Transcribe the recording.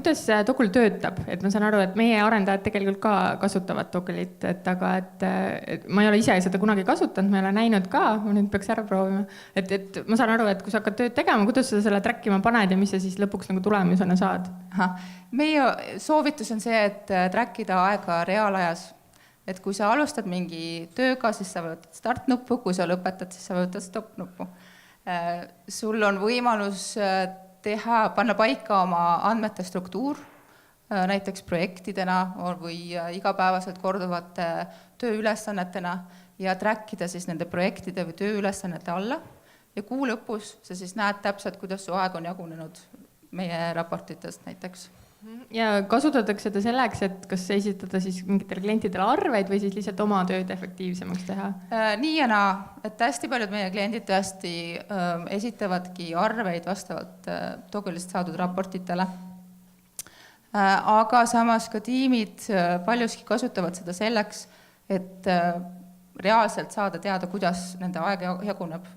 kuidas see Toggle töötab? Et ma saan aru, et meie arendajad tegelikult ka kasutavad Toggle'it, aga et ma ei ole ise seda kunagi kasutanud, ma ei ole näinud ka, ma nüüd peaks ära proovima. Et ma saan aru, et kui sa hakkad tööd tegema, kuidas sa selle trackima paned ja mis sa siis lõpuks nagu tulemusena saad? Meie soovitus on see, et trackida aega reaalajas. Et kui sa alustad mingi tööga, siis sa võtad start-nuppu, kui sa lõpetad, siis sa võtad stop-nuppu. Sul on võimalus panna paika oma andmete struktuur, näiteks projektidena või igapäevaselt korduvate tööülesannetena ja trackida siis nende projektide või tööülesannete alla. Ja kuu lõpus sa siis näed täpselt, kuidas su aeg on jagunenud meie raportitest näiteks. Ja kasutatakse seda selleks, et kas esitada siis mingitele klientidele arveid või siis lihtsalt oma tööd efektiivsemaks teha? Nii ja naa, et hästi paljud meie kliendid tõesti esitavadki arveid vastavalt Toggle'ist saadud raportitele. Aga samas ka tiimid paljuski kasutavad seda selleks, et reaalselt saada teada, kuidas nende aeg jaguneb.